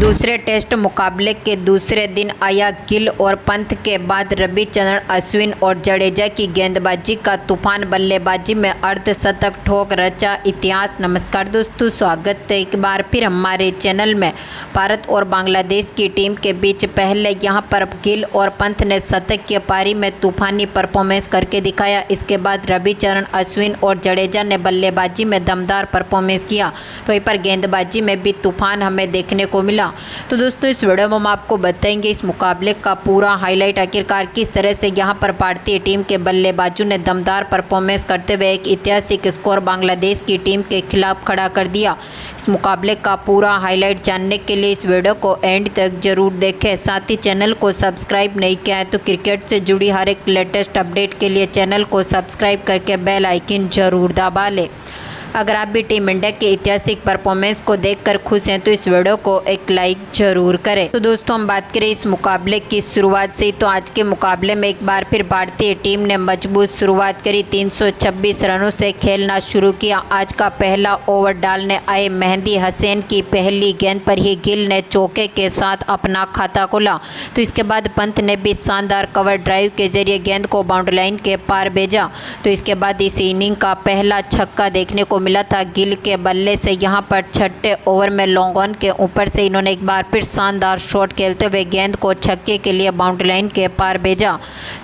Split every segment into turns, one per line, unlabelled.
दूसरे टेस्ट मुकाबले के दूसरे दिन आया गिल और पंत के बाद रविचंद्रन अश्विन और जडेजा की गेंदबाजी का तूफान, बल्लेबाजी में अर्धशतक ठोक रचा इतिहास। नमस्कार दोस्तों, स्वागत है एक बार फिर हमारे चैनल में। भारत और बांग्लादेश की टीम के बीच पहले यहां पर गिल और पंत ने शतक की पारी में तूफानी परफॉर्मेंस करके दिखाया। इसके बाद रविचंद्रन अश्विन और जडेजा ने बल्लेबाजी में दमदार परफॉर्मेंस किया, तो वहीं पर गेंदबाजी में भी तूफान हमें देखने को मिला। तो दोस्तों इस वीडियो में हम आपको बताएंगे इस मुकाबले का पूरा हाईलाइट, आखिरकार किस तरह से यहां पर भारतीय टीम के बल्लेबाजों ने दमदार परफॉर्मेंस करते हुए एक ऐतिहासिक स्कोर बांग्लादेश की टीम के खिलाफ खड़ा कर दिया। इस मुकाबले का पूरा हाईलाइट जानने के लिए इस वीडियो को एंड तक जरूर देखें। साथ ही चैनल को सब्सक्राइब नहीं किया है तो क्रिकेट से जुड़ी हर एक लेटेस्ट अपडेट के लिए चैनल को सब्सक्राइब करके बेल आइकन जरूर दबा लें। अगर आप भी टीम इंडिया के ऐतिहासिक परफॉर्मेंस को देखकर खुश हैं तो इस वीडियो को एक लाइक जरूर करें। तो दोस्तों हम बात करें इस मुकाबले की शुरुआत से, तो आज के मुकाबले में एक बार फिर भारतीय टीम ने मजबूत शुरुआत करी। 326 रनों से खेलना शुरू किया। आज का पहला ओवर डालने आए मेहदी हसन की पहली गेंद पर ही गिल ने चौके के साथ अपना खाता खोला। तो इसके बाद पंत ने भी शानदार कवर ड्राइव के जरिए गेंद को बाउंड्री लाइन के पार भेजा। तो इसके बाद इस इनिंग का पहला छक्का देखने को मिला था गिल के बल्ले से। यहां पर छठे ओवर में लॉन्ग ऑन के ऊपर से इन्होंने एक बार फिर शानदार शॉट खेलते हुए गेंद को छक्के के लिए बाउंड्री लाइन के पार भेजा।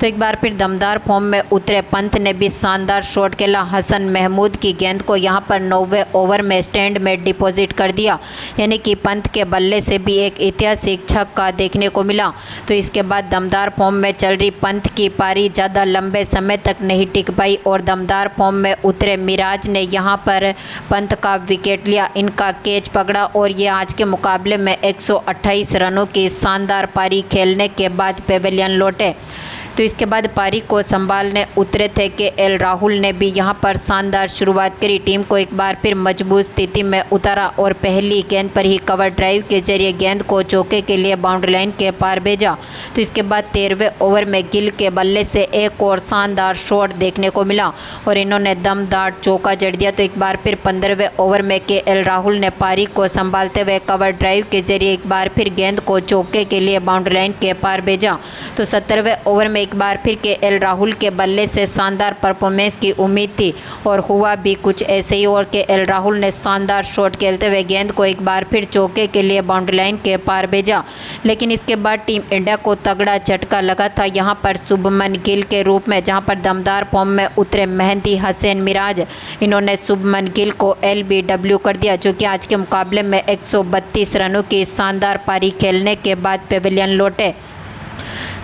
तो एक बार फिर दमदार फॉर्म में उतरे पंत ने भी शानदार शॉट खेला। हसन महमूद की गेंद को यहां पर 9वें ओवर में स्टैंड में डिपॉजिट कर दिया, यानी कि पंत के बल्ले से भी एक ऐतिहासिक छक्का देखने को मिला। तो इसके बाद दमदार फॉर्म में चल रही पंत की पारी ज़्यादा लंबे समय तक नहीं टिक पाई और दमदार फॉर्म में उतरे मिराज ने यहां पर पंत का विकेट लिया, इनका कैच पकड़ा और ये आज के मुकाबले में 128 रनों की शानदार पारी खेलने के बाद पेवेलियन लौटे। तो इसके बाद पारी को संभालने उतरे थे केएल राहुल ने भी यहां पर शानदार शुरुआत करी। टीम को एक बार फिर मजबूत स्थिति में उतारा और पहली गेंद पर ही कवर ड्राइव के जरिए गेंद को चौके के लिए बाउंड्री लाइन के पार भेजा। तो इसके बाद 13वें ओवर में गिल के बल्ले से एक और शानदार शॉट देखने को मिला और इन्होंने दमदार चौका जड़ दिया। तो एक बार फिर 15वें ओवर में केएल राहुल ने पारी को संभालते हुए कवर ड्राइव के जरिए एक बार फिर गेंद को चौके के लिए बाउंड्री लाइन के पार भेजा। तो 17वें ओवर में एक बार फिर केएल राहुल के बल्ले से शानदार परफॉर्मेंस की उम्मीद थी और हुआ भी कुछ ऐसे ही और केएल राहुल ने शानदार शॉट खेलते हुए गेंद को एक बार फिर चौके के लिए बाउंड्री लाइन के पार भेजा। लेकिन इसके बाद टीम इंडिया को तगड़ा झटका लगा था यहां पर शुभमन गिल के रूप में, जहां पर दमदार फॉर्म में उतरे मेहदी हसन मिराज, इन्होंने शुभमन गिल को LBW कर दिया, जो कि आज के मुकाबले में 132 रनों की शानदार पारी खेलने के बाद पेवेलियन लौटे।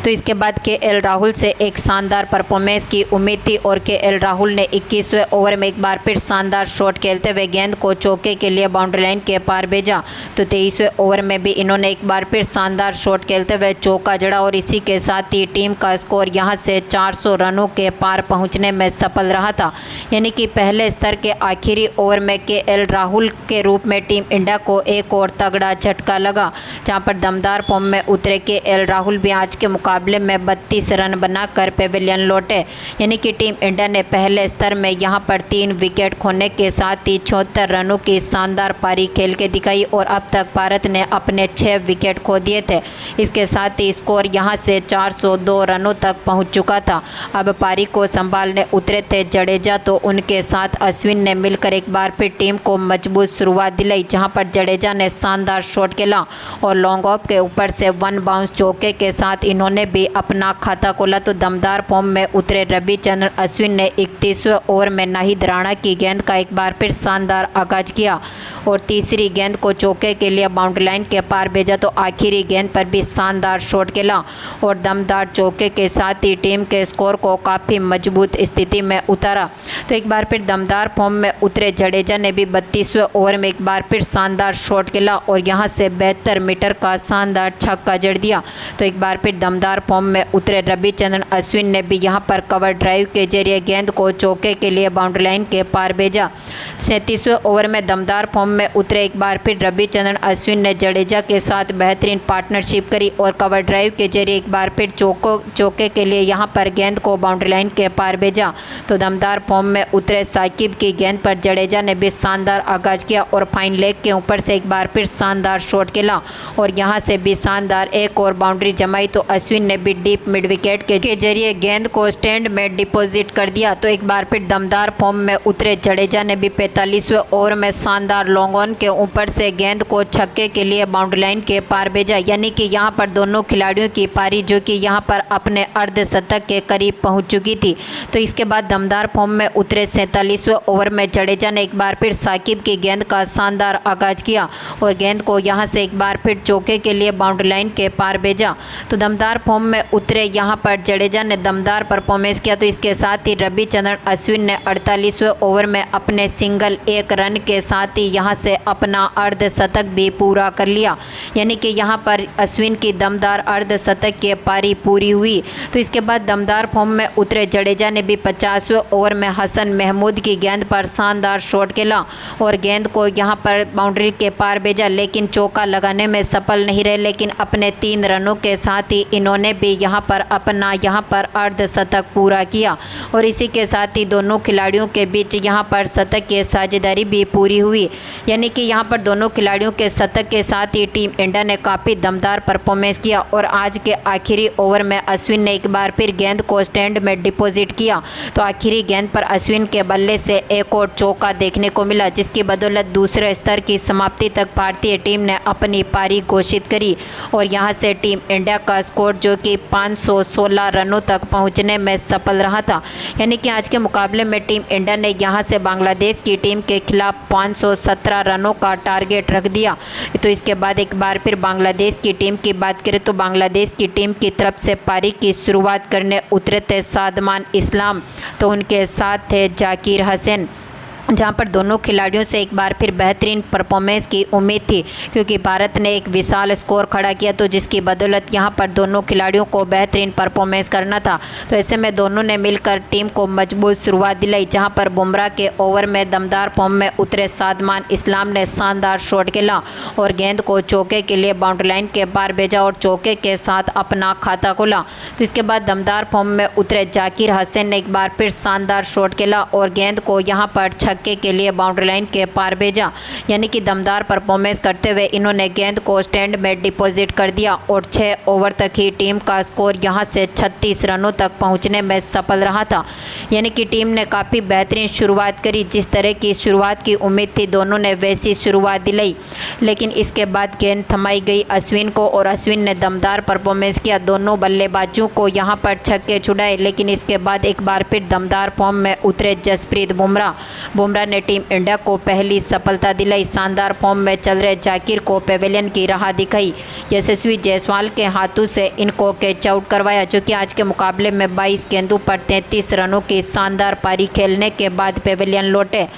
तो इसके बाद केएल राहुल से एक शानदार परफॉर्मेंस की उम्मीद थी और केएल राहुल ने 21वें ओवर में एक बार फिर शानदार शॉट खेलते हुए गेंद को चौके के लिए बाउंड्री लाइन के पार भेजा। तो 23वें ओवर में भी इन्होंने एक बार फिर शानदार शॉट खेलते हुए चौका जड़ा और इसी के साथ ही टीम का स्कोर यहां से 400 रनों के पार पहुंचने में सफल रहा था, यानी कि पहले स्तर के आखिरी ओवर में केएल राहुल के रूप में टीम इंडिया को एक और तगड़ा झटका लगा, जहाँ पर दमदार फॉर्म में उतरे केएल राहुल भी आज के मुकाबले में 32 रन बनाकर पेवेलियन लौटे, यानी कि टीम इंडिया ने पहले स्तर में यहां पर 3 विकेट खोने के साथ ही 76 रनों की शानदार पारी खेल के दिखाई और अब तक भारत ने अपने 6 विकेट खो दिए थे। इसके साथ ही स्कोर यहां से 402 रनों तक पहुंच चुका था। अब पारी को संभालने उतरे थे जडेजा, तो उनके साथ अश्विन ने मिलकर एक बार फिर टीम को मजबूत शुरुआत दिलाई, जहां पर जडेजा ने शानदार शॉट खेला और लॉन्ग ऑफ के ऊपर से 1 बाउंस चौके के साथ इन्होंने भी अपना खाता खोला। तो दमदार फॉर्म में उतरे रविचंद्रन अश्विन ने 31वें ओवर में नाहिद राणा की गेंद का एक बार फिर शानदार आगाज किया और तीसरी गेंद को चौके के लिए बाउंड्री लाइन के पार भेजा। तो आखिरी गेंद पर भी शानदार शॉट खेला और दमदार चौके के साथ ही टीम के स्कोर को काफ़ी मजबूत स्थिति में उतारा। तो एक बार फिर दमदार फॉर्म में उतरे जडेजा ने भी 32वें ओवर में एक बार फिर शानदार शॉट खेला और यहां से 72 मीटर का शानदार छक्का जड़ दिया। तो एक बार फिर दमदार फॉर्म में उतरे रविचंद्रन अश्विन ने भी यहां पर कवर ड्राइव के जरिए गेंद को चौके के लिए बाउंड्री लाइन के पार भेजा। 37वें ओवर में दमदार फॉर्म में उतरे एक बार फिर रविचंद्रन अश्विन ने जडेजा के साथ बेहतरीन पार्टनरशिप करी और कवर ड्राइव के जरिए एक बार फिर चौके के लिए यहां पर गेंद को बाउंड्री लाइन के पार भेजा। तो दमदार फॉर्म में उतरे साकिब की गेंद पर जडेजा ने भी शानदार आगाज किया और फाइन लेग के ऊपर से एक बार फिर शानदार शॉट खेला और यहां से भी शानदार एक और बाउंड्री जमाई। तो अश्विन ने भी डीप मिड विकेट के जरिए गेंद को स्टैंड में डिपॉजिट कर दिया। तो एक बार फिर दमदार फॉर्म में उतरे जडेजा ने भी 45वें ओवर में शानदार लॉन्ग ऑन के ऊपर से गेंद को छक्के के लिए बाउंड्री लाइन के पार भेजा। यानी कि यहां पर दोनों खिलाड़ियों की पारी जो कि यहां पर अपने अर्धशतक के करीब पहुंच चुकी थी। तो इसके बाद दमदार फॉर्म में उतरे 47वें ओवर में जडेजा ने एक बार फिर साकिब की गेंद का शानदार आगाज किया और गेंद को यहां से एक बार फिर चौके के लिए बाउंड्री लाइन के पार भेजा। तो दमदार फॉर्म में उतरे यहां पर जडेजा ने दमदार परफॉर्मेंस किया। तो इसके साथ ही रविचंद्रन अश्विन ने 48वें ओवर में अपने सिंगल एक रन के साथ ही यहां से अपना अर्धशतक भी पूरा कर लिया। यानी कि यहां पर अश्विन की दमदार अर्धशतक की पारी पूरी हुई। तो इसके बाद दमदार फॉर्म में उतरे जडेजा ने भी 50वें ओवर में हसन महमूद की गेंद पर शानदार शॉट खेला और गेंद को यहां पर बाउंड्री के पार भेजा, लेकिन चौका लगाने में सफल नहीं रहे। लेकिन अपने 3 रनों के साथ ही इन्होंने भी यहां पर अपना अर्धशतक पूरा किया और इसी के साथ ही दोनों खिलाड़ियों के बीच यहां पर शतक की साझेदारी भी पूरी हुई। यानी कि यहां पर दोनों खिलाड़ियों के शतक के साथ ही टीम इंडिया ने काफ़ी दमदार परफॉर्मेंस किया और आज के आखिरी ओवर में अश्विन ने एक बार फिर गेंद को स्टैंड में डिपॉजिट किया। तो आखिरी गेंद पर अश्विन के बल्ले से एक और चौका देखने को मिला, जिसकी बदौलत दूसरे स्तर की समाप्ति तक भारतीय टीम ने अपनी पारी घोषित करी और यहां से टीम इंडिया का स्कोर जो कि 516 रनों तक पहुंचने में सफल रहा था। यानी कि आज के मुकाबले में टीम इंडिया ने यहां से बांग्लादेश की टीम के खिलाफ 517 रनों का टारगेट रख दिया। तो इसके बाद एक बार फिर बांग्लादेश की टीम की बात करें तो बांग्लादेश की टीम की तरफ से पारी की शुरुआत करने उतरे थे सादमान इस्लाम, तो उनके साथ थे जाकिर हसन, जहां पर दोनों खिलाड़ियों से एक बार फिर बेहतरीन परफॉर्मेंस की उम्मीद थी क्योंकि भारत ने एक विशाल स्कोर खड़ा किया। तो जिसकी बदौलत यहां पर दोनों खिलाड़ियों को बेहतरीन परफॉर्मेंस करना था। तो ऐसे में दोनों ने मिलकर टीम को मजबूत शुरुआत दिलाई, जहां पर बुमराह के ओवर में दमदार फॉर्म में उतरे सादमान इस्लाम ने शानदार शॉट खेला और गेंद को चौके के लिए बाउंड्री लाइन के पार भेजा और चौके के साथ अपना खाता खोला। तो इसके बाद दमदार फॉर्म में उतरे जाकिर हसन ने एक बार फिर शानदार शॉट खेला और गेंद को यहां पर छक्के के लिए बाउंड्री लाइन के पार भेजा। यानी कि दमदार परफॉर्मेंस करते हुए इन्होंने गेंद को स्टैंड में डिपॉजिट कर दिया और 6 ओवर तक ही टीम का स्कोर यहां से 36 रनों तक पहुंचने में सफल रहा था। यानी कि टीम ने काफ़ी बेहतरीन शुरुआत करी, जिस तरह की शुरुआत की उम्मीद थी दोनों ने वैसी शुरुआत दिलाई। लेकिन इसके बाद गेंद थमाई गई अश्विन को और अश्विन ने दमदार परफॉर्मेंस किया, दोनों बल्लेबाजों को यहां पर छक्के छुड़ाए। लेकिन इसके बाद एक बार फिर दमदार फॉर्म में उतरे जसप्रीत बुमराह ने टीम इंडिया को पहली सफलता दिलाई। शानदार फॉर्म में चल रहे जाकिर को पेवेलियन की राह दिखाई। यशस्वी जायसवाल के हाथों से इनको कैच आउट करवाया, जो कि आज के मुकाबले में 22 गेंदों पर 33 रनों की शानदार पारी खेलने के बाद पेवेलियन लौटे।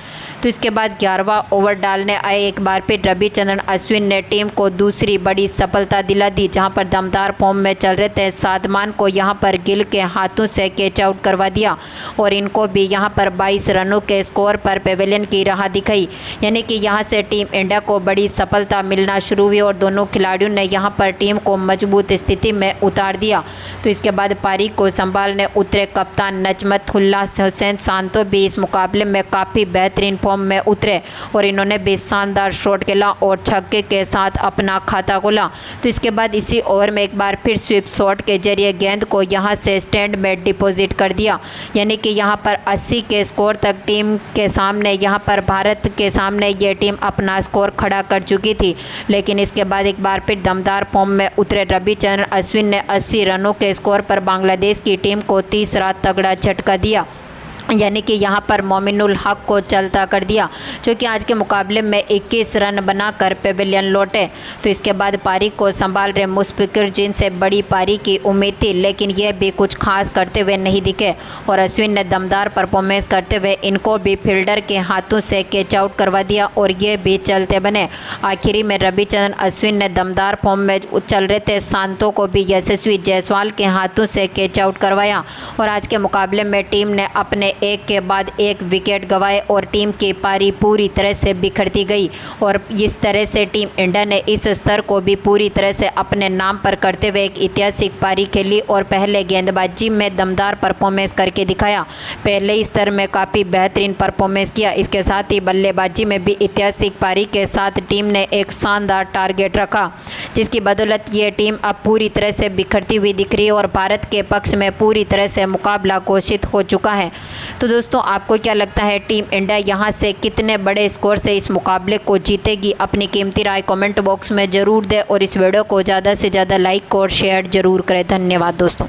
तो इसके बाद 11वां ओवर डालने आए एक बार फिर रविचंद्रन अश्विन ने टीम को दूसरी बड़ी सफलता दिला दी, जहां पर दमदार फॉर्म में चल रहे थे सादमान को यहां पर गिल के हाथों से कैच आउट करवा दिया और इनको भी यहां पर 22 रनों के स्कोर पर पेवेलियन की राह दिखाई। यानी कि यहां से टीम इंडिया को बड़ी सफलता मिलना शुरू हुई और दोनों खिलाड़ियों ने यहां पर टीम को मजबूत स्थिति में उतार दिया। तो इसके बाद पारी को संभालने उतरे कप्तान नजमतुल्लाह हुसैन सांतो भी इस मुकाबले में काफ़ी बेहतरीन फॉर्म में उतरे और इन्होंने भी शानदार शॉट खेला और छक्के के साथ अपना खाता खोला। तो इसके बाद इसी ओवर में एक बार फिर स्वीप शॉट के जरिए गेंद को यहां से स्टैंड में डिपॉजिट कर दिया। यानी कि यहां पर 80 के स्कोर तक टीम के सामने यहां पर भारत के सामने ये टीम अपना स्कोर खड़ा कर चुकी थी। लेकिन इसके बाद एक बार फिर दमदार फॉर्म में उतरे रविचंद्रन अश्विन ने 80 रनों के स्कोर पर बांग्लादेश की टीम को तीसरा तगड़ा झटका दिया। यानी कि यहां पर मोमिनुल हक को चलता कर दिया, जो कि आज के मुकाबले में 21 रन बनाकर पेवेलियन लौटे। तो इसके बाद पारी को संभाल रहे मुशफिकुर जिनसे बड़ी पारी की उम्मीद थी, लेकिन यह भी कुछ खास करते हुए नहीं दिखे और अश्विन ने दमदार परफॉर्मेंस करते हुए इनको भी फील्डर के हाथों से कैच आउट करवा दिया और ये भी चलते बने। आखिरी में रविचंद्रन अश्विन ने दमदार फॉर्म में चल रहे थे सांतो को भी यशस्वी जायसवाल के हाथों से कैच आउट करवाया और आज के मुकाबले में टीम ने अपने एक के बाद एक विकेट गंवाए और टीम की पारी पूरी तरह से बिखरती गई और इस तरह से टीम इंडिया ने इस स्तर को भी पूरी तरह से अपने नाम पर करते हुए एक ऐतिहासिक पारी खेली और पहले गेंदबाजी में दमदार परफॉर्मेंस करके दिखाया। पहले स्तर में काफ़ी बेहतरीन परफॉर्मेंस किया। इसके साथ ही बल्लेबाजी में भी ऐतिहासिक पारी के साथ टीम ने एक शानदार टारगेट रखा, जिसकी बदौलत ये टीम अब पूरी तरह से बिखरती हुई दिख रही है और भारत के पक्ष में पूरी तरह से मुकाबला घोषित हो चुका है। तो दोस्तों, आपको क्या लगता है टीम इंडिया यहाँ से कितने बड़े स्कोर से इस मुकाबले को जीतेगी? अपनी कीमती राय कमेंट बॉक्स में ज़रूर दें और इस वीडियो को ज़्यादा से ज़्यादा लाइक और शेयर ज़रूर करें। धन्यवाद दोस्तों।